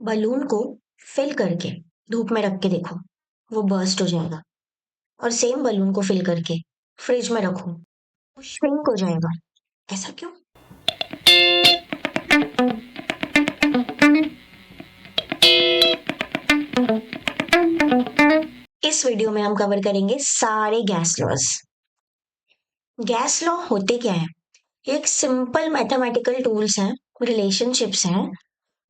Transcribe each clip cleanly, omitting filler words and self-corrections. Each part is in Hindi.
बलून को फिल करके धूप में रख के देखो, वो बर्स्ट हो जाएगा। और सेम बलून को फिल करके फ्रिज में रखो, वो श्रिंक हो जाएगा। ऐसा क्यों? इस वीडियो में हम कवर करेंगे सारे गैस लॉज। गैस लॉ होते क्या है? ये एक सिंपल मैथमेटिकल टूल्स हैं, रिलेशनशिप्स हैं,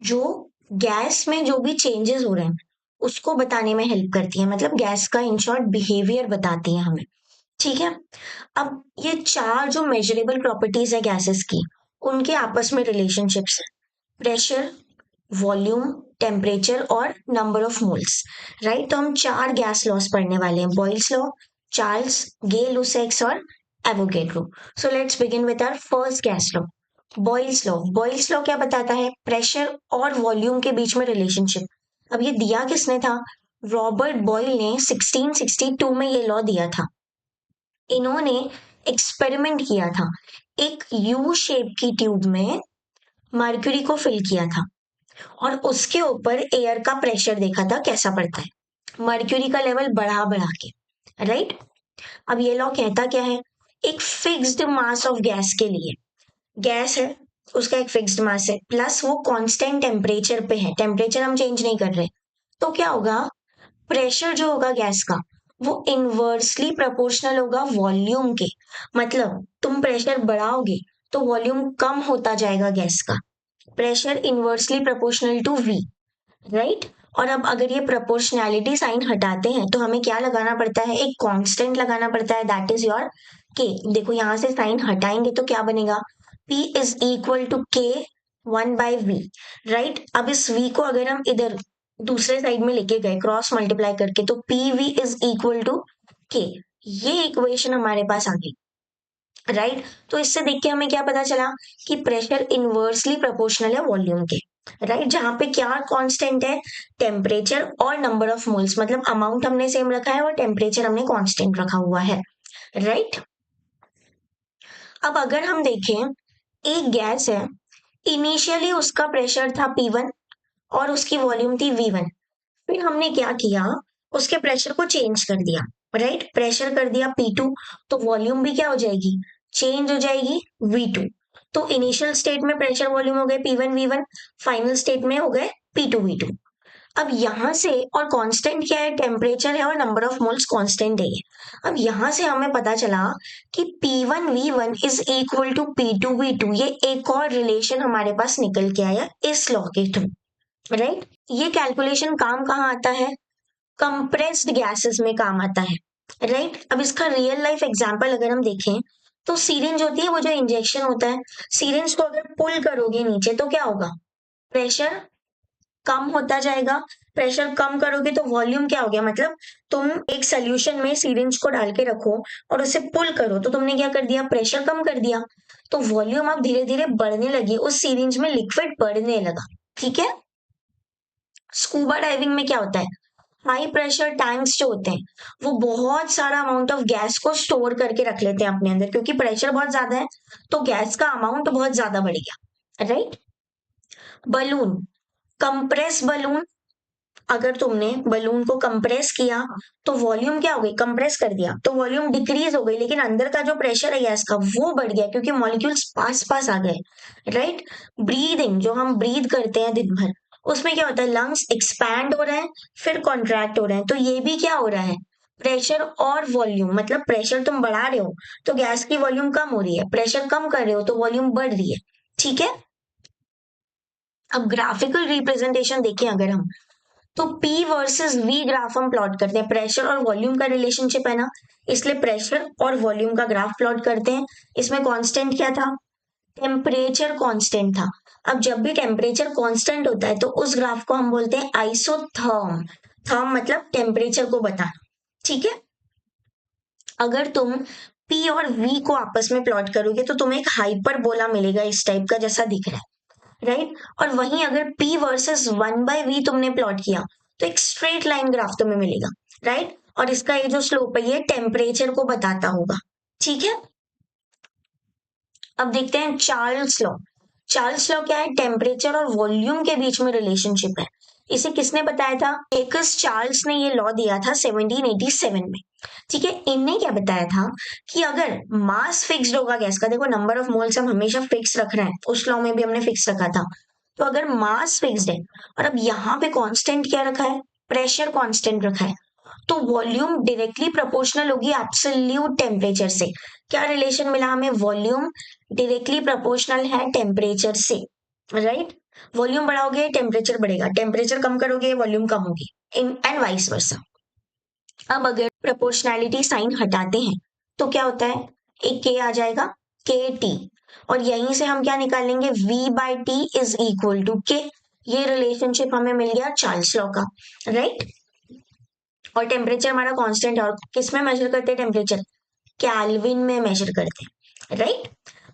जो गैस में जो भी चेंजेस हो रहे हैं उसको बताने में हेल्प करती है। मतलब गैस का इन शॉर्ट बिहेवियर बताती है हमें। ठीक है। अब ये चार जो मेजरेबल प्रॉपर्टीज है गैसेस की, उनके आपस में रिलेशनशिप्स है। प्रेशर, वॉल्यूम, टेम्परेचर और नंबर ऑफ मोल्स। राइट, तो हम चार गैस लॉस पढ़ने वाले हैं: बॉयल्स लॉ, चार्ल्स, गे-लुसेक्स और Avogadro. So let's begin with our first gas law, Boyle's law. Boyle's law क्या बताता है? प्रेशर और वॉल्यूम के बीच में रिलेशनशिप। अब ये दिया किसने था? रॉबर्ट बॉयल ने 1662 में ये लॉ दिया था। इन्होंने एक्सपेरिमेंट किया था। एक यू शेप की ट्यूब में मर्क्यूरी को फिल किया था और उसके ऊपर एयर का प्रेशर देखा था कैसा पड़ता है, मर्क्यूरी का लेवल बढ़ा बढ़ा के। राइट। अब ये लॉ कहता क्या है? एक फिक्स्ड मास ऑफ गैस के लिए, गैस है, उसका एक फिक्स्ड मास है, प्लस वो कांस्टेंट टेम्परेचर पे है, टेम्परेचर हम चेंज नहीं कर रहे, तो क्या होगा? प्रेशर जो होगा गैस का, वो इनवर्सली प्रोपोर्शनल होगा वॉल्यूम के। मतलब तुम प्रेशर बढ़ाओगे तो वॉल्यूम कम होता जाएगा गैस का। Pressure inversely proportional to V. Right. और अब अगर ये प्रोपोर्शनैलिटी साइन हटाते हैं तो हमें क्या लगाना पड़ता है? एक कांस्टेंट लगाना पड़ता है, दैट इज योर के। देखो यहां से साइन हटाएंगे तो क्या बनेगा? P इज इक्वल टू के 1/v। राइट। अब इस v को अगर हम इधर दूसरे साइड में लेके गए क्रॉस मल्टीप्लाई करके, तो PV is equal to K. ये इक्वेशन हमारे पास आ गई। राइट। तो इससे देख के हमें क्या पता चला कि प्रेशर इनवर्सली प्रोपोर्शनल है वॉल्यूम के। राइट। जहां पे क्या कांस्टेंट है? टेम्परेचर और नंबर ऑफ मोल्स। मतलब अमाउंट हमने सेम रखा है और टेम्परेचर हमने कांस्टेंट रखा हुआ है। राइट। अब अगर हम देखें, एक गैस है, इनिशियली उसका प्रेशर था P1 और उसकी वॉल्यूम थी V1। फिर हमने क्या किया? उसके प्रेशर को चेंज कर दिया। राइट। प्रेशर कर दिया P2, तो वॉल्यूम भी क्या हो जाएगी? चेंज हो जाएगी, V2। तो इनिशियल स्टेट में प्रेशर वॉल्यूम हो गए P1 V1, फाइनल स्टेट में हो गए P2 V2। अब यहां से, और कांस्टेंट क्या है? टेम्परेचर है और नंबर ऑफ मोल्स कांस्टेंट है ये। अब यहां से हमें पता चला कि P1 V1 is equal to P2 V2। ये एक और रिलेशन हमारे पास निकल के आया इस लॉ के थ्रू। राइट। ये कैलकुलेशन काम कहाँ आता है? कंप्रेस्ड गैसेस में काम आता है। राइट। अब इसका रियल लाइफ एग्जांपल अगर हम देखें, तो सीरिंज होती है, वो जो इंजेक्शन होता है, सीरिंज को अगर पुल करोगे नीचे तो क्या होगा? प्रेशर कम होता जाएगा। प्रेशर कम करोगे तो वॉल्यूम क्या हो गया? मतलब तुम एक सोल्यूशन में सिरिंज को डाल के रखो और उसे पुल करो, तो तुमने क्या कर दिया? प्रेशर कम कर दिया। तो वॉल्यूम अब धीरे धीरे बढ़ने लगी, उस सिरिंज में लिक्विड बढ़ने लगा। ठीक है। स्कूबा डाइविंग में क्या होता है? हाई प्रेशर टैंक्स जो होते हैं, वो बहुत सारा अमाउंट ऑफ गैस को स्टोर करके रख लेते हैं अपने अंदर, क्योंकि प्रेशर बहुत ज्यादा है तो गैस का अमाउंट बहुत ज्यादा बढ़ गया। राइट। बलून, कंप्रेस बलून, अगर तुमने बलून को कंप्रेस किया तो वॉल्यूम क्या हो गई? कंप्रेस कर दिया तो वॉल्यूम डिक्रीज हो गई, लेकिन अंदर का जो प्रेशर है गैस का वो बढ़ गया, क्योंकि मॉलिक्यूल्स पास पास आ गए। राइट। ब्रीदिंग, जो हम ब्रीद करते हैं दिन भर, उसमें क्या होता है? लंग्स एक्सपैंड हो रहे हैं, फिर कॉन्ट्रैक्ट हो रहे हैं, तो ये भी क्या हो रहा है? प्रेशर और वॉल्यूम। मतलब प्रेशर तुम बढ़ा रहे हो तो गैस की वॉल्यूम कम हो रही है, प्रेशर कम कर रहे हो तो वॉल्यूम बढ़ रही है। ठीक है। अब ग्राफिकल रिप्रेजेंटेशन देखें अगर हम, तो P वर्सेस V ग्राफ हम प्लॉट करते हैं। प्रेशर और वॉल्यूम का रिलेशनशिप है ना, इसलिए प्रेशर और वॉल्यूम का ग्राफ प्लॉट करते हैं। इसमें कांस्टेंट क्या था? टेम्परेचर कांस्टेंट था। अब जब भी टेम्परेचर कांस्टेंट होता है तो उस ग्राफ को हम बोलते हैं आइसोथर्म। थर्म मतलब टेम्परेचर को बताना। ठीक है। अगर तुम P और V को आपस में प्लॉट करोगे तो तुम्हें एक हाइपरबोला मिलेगा इस टाइप का, जैसा दिख रहा है। राइट। और वहीं अगर P वर्सेस 1/V तुमने प्लॉट किया तो एक स्ट्रेट लाइन ग्राफ तुम्हें मिलेगा। राइट। और इसका ये जो स्लोप है ये टेम्परेचर को बताता होगा। ठीक है। अब देखते हैं चार्ल्स लॉ। चार्ल्स लॉ क्या है? टेम्परेचर और वॉल्यूम के बीच में रिलेशनशिप है। इसे किसने बताया था? एकस चार्ल्स ने ये लॉ दिया था 1787 में। ठीक है, इनने क्या बताया था कि अगर मास फिक्स्ड होगा गैस का, देखो नंबर ऑफ मोल्स हम हमेशा फिक्स रख रहे हैं, उस लॉ में भी हमने फिक्स रखा था। तो अगर मास फिक्स्ड है और अब यहाँ पे कांस्टेंट क्या रखा है? प्रेशर कांस्टेंट रखा है, तो वॉल्यूम डायरेक्टली प्रोपोर्शनल होगी एब्सोल्यूट टेम्परेचर से। क्या रिलेशन मिला हमें? वॉल्यूम डायरेक्टली प्रोपोर्शनल है टेम्परेचर से, राइट? वॉल्यूम बढ़ाओगे टेम्परेचर बढ़ेगा, टेम्परेचर कम करोगे वॉल्यूम कम होगी, एंड वाइस वर्सा। अब अगर प्रोपोर्शनैलिटी साइन हटाते हैं तो क्या होता है? एक के आ जाएगा, के टी, और यहीं से हम क्या निकालेंगे? v by T is equal to K. ये रिलेशनशिप हमें मिल गया चार्ल्स लॉ का, राइट? और टेम्परेचर हमारा कांस्टेंट है, और किस में मेजर करते हैं टेम्परेचर? केल्विन में मेजर करते हैं, राइट?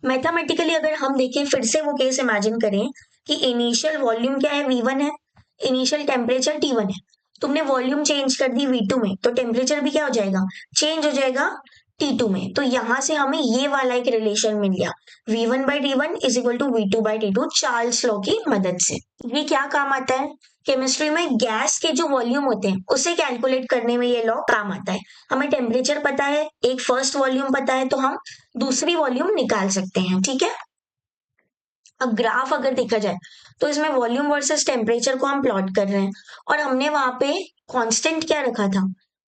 मैथमेटिकली अगर हम देखें, फिर से वो केस इमेजिन करें कि इनिशियल वॉल्यूम क्या है? v1 है, इनिशियल टेम्परेचर t1 है, तुमने वॉल्यूम चेंज कर दी v2 में, तो टेम्परेचर भी क्या हो जाएगा? चेंज हो जाएगा t2 में। तो यहां से हमें ये वाला एक रिलेशन मिल गया, v1 by t1 is equal to v2 by t2, Charles law की मदद से। ये क्या काम आता है? केमिस्ट्री में गैस के जो वॉल्यूम होते हैं उसे कैलकुलेट करने में ये लॉ काम आता है। हमें टेम्परेचर पता है, एक फर्स्ट वॉल्यूम पता है, तो हम दूसरी वॉल्यूम निकाल सकते हैं, ठीक है? अब ग्राफ अगर देखा जाए तो इसमें वॉल्यूम वर्सेस टेम्परेचर को हम प्लॉट कर रहे हैं, और हमने वहां पे कांस्टेंट क्या रखा था?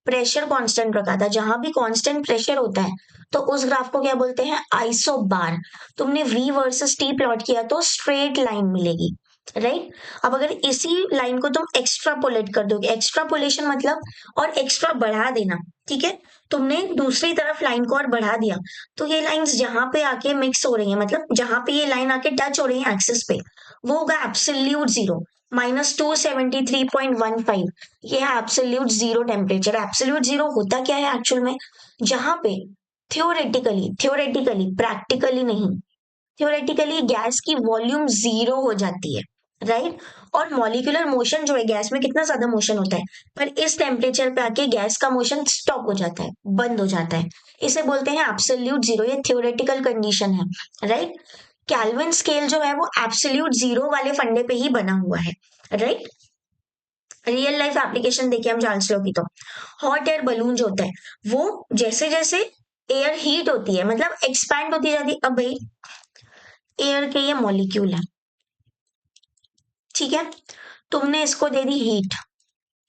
प्रेशर कांस्टेंट रखा था। जहां भी कांस्टेंट प्रेशर होता है तो उस ग्राफ को क्या बोलते हैं? आइसोबार। तुमने v वर्सेस t प्लॉट किया तो स्ट्रेट लाइन मिलेगी, राइट? अब अगर इसी लाइन को तुम एक्स्ट्रापोलेट कर दोगे, एक्स्ट्रापोलेशन मतलब और एक्स्ट्रा बढ़ा देना, ठीक है? तुमने दूसरी तरफ लाइन को और बढ़ा दिया, तो ये लाइंस जहां पे आके मिक्स हो रही है, मतलब जहां पे ये लाइन आके टच हो रही है एक्सिस पे, वो होगा एब्सोल्यूट जीरो, -273.15। ये है absolute zero temperature. Absolute zero होता क्या है एक्चुअल में? जहां पे थ्योरेटिकली प्रैक्टिकली नहीं, थ्योरेटिकली गैस की वॉल्यूम जीरो हो जाती है, राइट? और मॉलिक्यूलर मोशन जो है, गैस में कितना ज्यादा मोशन होता है, पर इस टेम्परेचर पे आके गैस का मोशन स्टॉप हो जाता है, बंद हो जाता है। इसे बोलते हैं एब्सोल्यूट जीरो। ये थ्योरेटिकल कंडीशन है, राइट? कैल्विन स्केल जो है वो एब्सोल्यूट जीरो वाले फंडे पे ही बना हुआ है, राइट? रियल लाइफ एप्लीकेशन देखिए हम चार्ल्स लॉ की, तो हॉट एयर बलून जो होता है वो जैसे जैसे एयर हीट होती है, मतलब एक्सपैंड होती जाती है। अब भाई एयर के ये मॉलिक्यूल है, ठीक है? तुमने इसको दे दी हीट,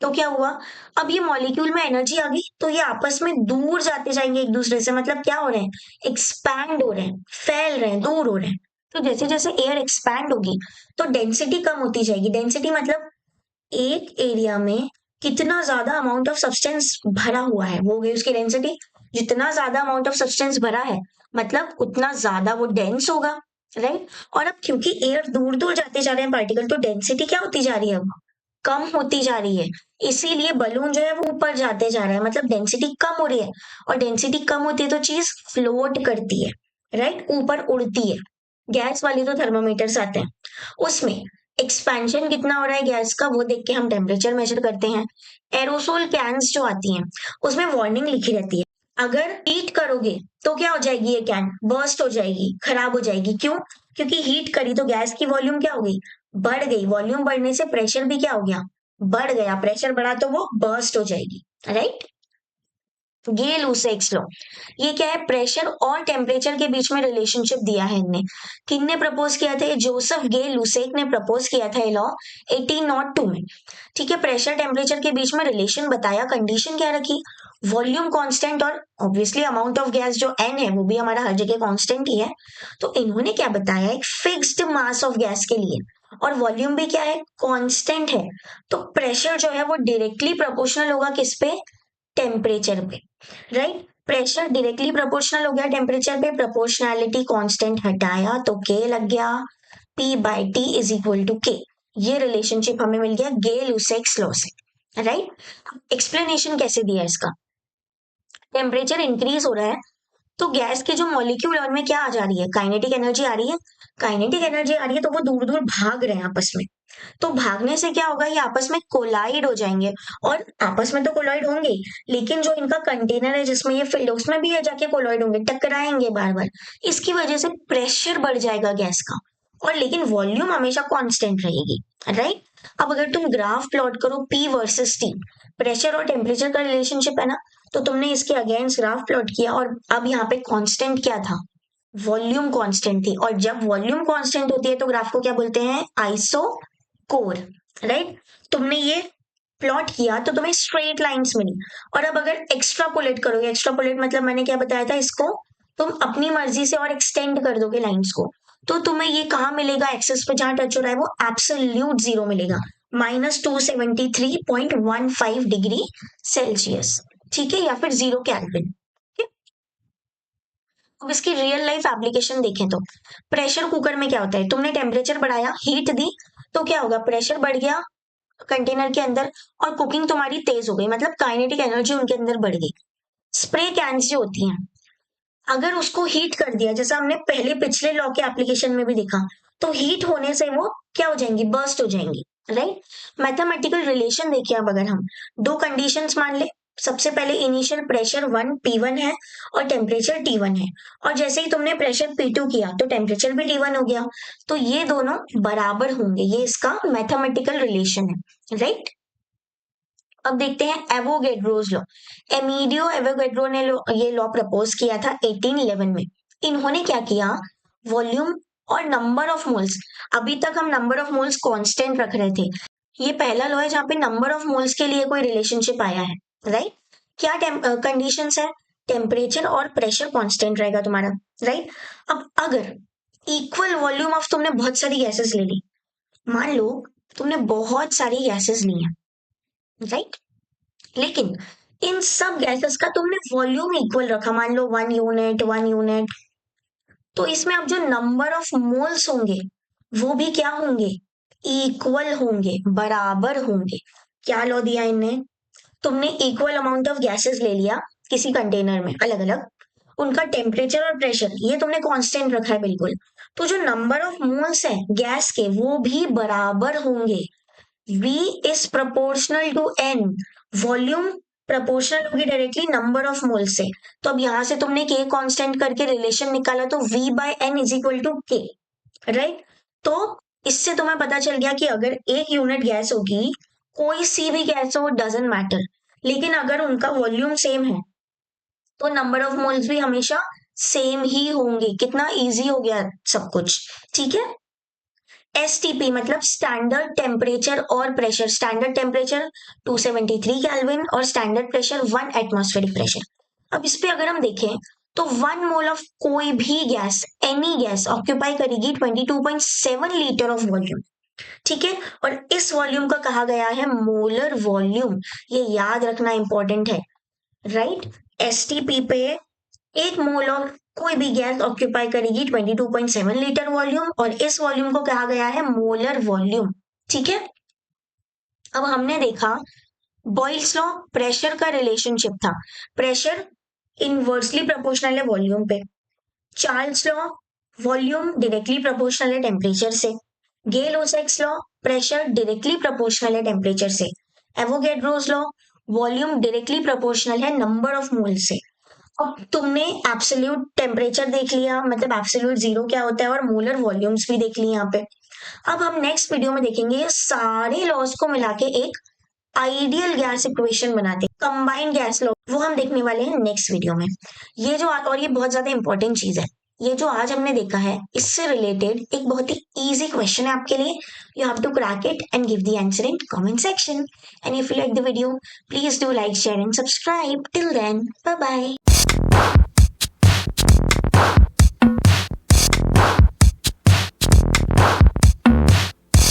तो क्या हुआ? अब ये मॉलिक्यूल में एनर्जी आ गई, तो ये आपस में दूर जाते जाएंगे एक दूसरे से, मतलब क्या हो रहे हैं? एक्सपैंड हो रहे हैं, फैल रहे हैं, दूर हो रहे हैं। तो जैसे जैसे एयर एक्सपैंड होगी तो डेंसिटी कम होती जाएगी। डेंसिटी मतलब एक एरिया में कितना ज्यादा अमाउंट ऑफ सब्सटेंस भरा हुआ है, वो हो गई उसकी डेंसिटी। जितना ज्यादा अमाउंट ऑफ सब्सटेंस भरा है मतलब उतना ज्यादा वो डेंस होगा, राइट? और अब क्योंकि एयर दूर दूर जाते जा रहे हैं पार्टिकल, तो डेंसिटी क्या होती जा रही है? अब कम होती जा रही है। इसीलिए बलून जो है वो ऊपर जाते जा रहा है, मतलब डेंसिटी कम हो रही है। और डेंसिटी कम होती है तो चीज फ्लोट करती है, राइट? ऊपर उड़ती है। गैस वाली तो थर्मोमीटर्स आते हैं, उसमें एक्सपेंशन कितना हो रहा है गैस का वो देख के हम टेम्परेचर मेजर करते हैं। एरोसोल कैन्स जो आती हैं उसमें वार्निंग लिखी रहती है, अगर हीट करोगे तो क्या हो जाएगी? ये कैन बर्स्ट हो जाएगी, खराब हो जाएगी। क्यों? क्योंकि हीट करी तो गैस की वॉल्यूम क्या हो गई? बढ़ गई। वॉल्यूम बढ़ने से प्रेशर भी क्या हो गया? बढ़ गया। प्रेशर बढ़ा तो वो बर्स्ट हो जाएगी, राइट? गे लुसेक्स लॉ, ये क्या है? प्रेशर और टेम्परेचर के बीच में रिलेशनशिप दिया है इनने। किनने प्रपोज किया था? ये जोसेफ गे लुसेक ने प्रपोज किया था ये लॉ 1802 में, ठीक है? प्रेशर टेम्परेचर के बीच में रिलेशन बताया, कंडीशन क्या रखी? वॉल्यूम कांस्टेंट, और ऑब्वियसली अमाउंट ऑफ गैस जो एन है वो भी हमारा हर जगह कांस्टेंट ही है। तो इन्होंने क्या बताया? एक फिक्स्ड मास ऑफ गैस के लिए, और वॉल्यूम भी क्या है? कांस्टेंट है। तो प्रेशर जो है वो डायरेक्टली प्रोपोर्शनल होगा किस पे? टेम्परेचर पे, राइट? प्रेशर डायरेक्टली प्रोपोर्शनल हो गया टेम्परेचर पे, प्रोपोर्शनैलिटी कांस्टेंट हटाया तो के लग गया, P by T is equal to K. ये रिलेशनशिप हमें मिल गया गे लुसेक्स लॉ से, राइट? एक्सप्लेनेशन कैसे दिया इसका? टेम्परेचर इंक्रीज हो रहा है तो गैस के जो मॉलिक्यूल है उनमें क्या आ जा रही है? काइनेटिक एनर्जी आ रही है। काइनेटिक एनर्जी आ रही है तो वो दूर दूर भाग रहे हैं आपस में। तो भागने से क्या होगा? ये आपस में कोलाइड हो जाएंगे, और आपस में तो कोलाइड होंगे ही, लेकिन जो इनका कंटेनर है जिसमें ये फिल्ड उसमें भी ये जाके कोलाइड होंगे, टकराएंगे बार बार। इसकी वजह से प्रेशर बढ़ जाएगा गैस का, और लेकिन वॉल्यूम हमेशा कांस्टेंट रहेगी, राइट। अब अगर तुम ग्राफ प्लॉट करो P वर्सेस T, प्रेशर और टेम्परेचर का रिलेशनशिप है ना, तो तुमने इसके अगेंस्ट ग्राफ प्लॉट किया और अब यहाँ पे कांस्टेंट क्या था, वॉल्यूम कांस्टेंट थी। और जब वॉल्यूम कांस्टेंट होती है तो ग्राफ को क्या बोलते हैं, आइसोकोर, राइट। तुमने ये प्लॉट किया तो तुम्हें स्ट्रेट लाइंस मिली। और अब अगर एक्स्ट्रापोलेट करोगे, एक्स्ट्रापोलेट मतलब मैंने क्या बताया था, इसको तुम अपनी मर्जी से और एक्सटेंड कर दोगे लाइंस को, तो तुम्हें ये कहाँ मिलेगा, एक्सेस पे जहां टच हो रहा है वो एब्सोल्यूट जीरो मिलेगा, -273.15 डिग्री सेल्सियस, ठीक है, या फिर 0 केल्विन। अब इसकी रियल लाइफ एप्लीकेशन देखें तो प्रेशर कुकर में क्या होता है, तुमने टेम्परेचर बढ़ाया, हीट दी, तो क्या होगा, प्रेशर बढ़ गया कंटेनर के अंदर और कुकिंग तुम्हारी तेज हो गई, मतलब काइनेटिक एनर्जी उनके अंदर बढ़ गई। स्प्रे कैंस जो होती हैं, अगर उसको हीट कर दिया, जैसा हमने पहले पिछले लॉ के एप्लीकेशन में भी देखा, तो हीट होने से वो क्या हो जाएंगी, बर्स्ट हो जाएंगी, राइट। मैथमेटिकल रिलेशन देखिए, अब अगर हम दो कंडीशंस मान ले, सबसे पहले इनिशियल प्रेशर 1 P1 है और टेम्परेचर T1 है, और जैसे ही तुमने प्रेशर P2 किया तो टेम्परेचर भी T1 हो गया, तो ये दोनों बराबर होंगे, ये इसका मैथमेटिकल रिलेशन है, राइट। अब देखते हैं एवोगैड्रोस लॉ। एमिडियो एवोगैड्रो ने ये लॉ प्रपोज किया था 1811 में। इन्होंने क्या किया, वॉल्यूम और नंबर ऑफ मोल्स, अभी तक हम नंबर ऑफ मोल्स कांस्टेंट रख रहे थे, ये पहला लॉ है जहां पे नंबर ऑफ मोल्स के लिए कोई रिलेशनशिप आया है, राइट। क्या कंडीशंस है, टेम्परेचर और प्रेशर कांस्टेंट रहेगा तुम्हारा, राइट। अब अगर इक्वल वॉल्यूम ऑफ, तुमने बहुत सारी गैसेस ले ली, मान लो तुमने बहुत सारी गैसेस ली हैं, राइट, लेकिन इन सब गैसेस का तुमने वॉल्यूम इक्वल रखा, मान लो 1 यूनिट, तो इसमें अब जो नंबर ऑफ मोल्स होंगे वो भी क्या होंगे, इक्वल होंगे, बराबर होंगे। क्या लॉ दिया इनने, तुमने इक्वल अमाउंट ऑफ गैसेस ले लिया किसी कंटेनर में अलग अलग, उनका टेम्परेचर और प्रेशर ये तुमने कांस्टेंट रखा है बिल्कुल, तो जो नंबर ऑफ मोल्स है गैस के वो भी बराबर होंगे। V is proportional to N, volume proportional होगी डायरेक्टली नंबर ऑफ मोल से, तो अब यहां से तुमने K कांस्टेंट करके रिलेशन निकाला तो V by N is equal to K, right. तो इससे तुम्हें पता चल गया कि अगर एक यूनिट गैस होगी, कोई सी भी गैस हो डजंट मैटर, लेकिन अगर उनका वॉल्यूम सेम है तो नंबर ऑफ मोल्स भी हमेशा सेम ही होंगे। कितना इजी हो गया सब कुछ, ठीक है। STP मतलब स्टैंडर्ड टेम्परेचर और प्रेशर, स्टैंडर्ड टेम्परेचर 273 केल्विन और स्टैंडर्ड प्रेशर 1 एटमॉस्फेरिक प्रेशर। अब इस पे अगर हम देखें तो 1 मोल ऑफ कोई भी गैस, एनी गैस ऑक्यूपाई करेगी 22.7 लीटर ऑफ वॉल्यूम, ठीक है। और इस वॉल्यूम का कहा गया है मोलर वॉल्यूम, ये याद रखना इंपॉर्टेंट है, राइट। STP पे एक मोल ऑफ कोई भी गैस ऑक्यूपाई करेगी 22.7 लीटर वॉल्यूम और इस वॉल्यूम को कहा गया है मोलर वॉल्यूम, ठीक है। अब हमने देखा बॉयल्स लॉ, प्रेशर का रिलेशनशिप था, प्रेशर इनवर्सली प्रोपोर्शनल है वॉल्यूम पे। Charles law, volume directly proportional है टेम्परेचर से। गेल-ओसाइक्स लॉ, प्रेशर डायरेक्टली प्रोपोर्शनल है टेम्परेचर से। Avogadro's law, volume directly proportional है नंबर ऑफ मोल से। अब तुमने एब्सोल्यूट टेम्परेचर देख लिया, मतलब एब्सोल्यूट जीरो क्या होता है, और मोलर वॉल्यूम्स भी देख लिए यहाँ पे। अब हम नेक्स्ट वीडियो में देखेंगे ये सारे लॉज को मिला के एक आइडियल गैस इक्वेशन बनाते हैं, कंबाइंड गैस लॉ, वो हम देखने वाले हैं नेक्स्ट वीडियो में। ये जो और ये बहुत ज्यादा इंपॉर्टेंट चीज है, ये जो आज हमने देखा है इससे रिलेटेड एक बहुत ही इजी क्वेश्चन है आपके लिए, you have to crack it and give the answer in comment section. And if you like the video please do like, share and subscribe. Till then bye bye.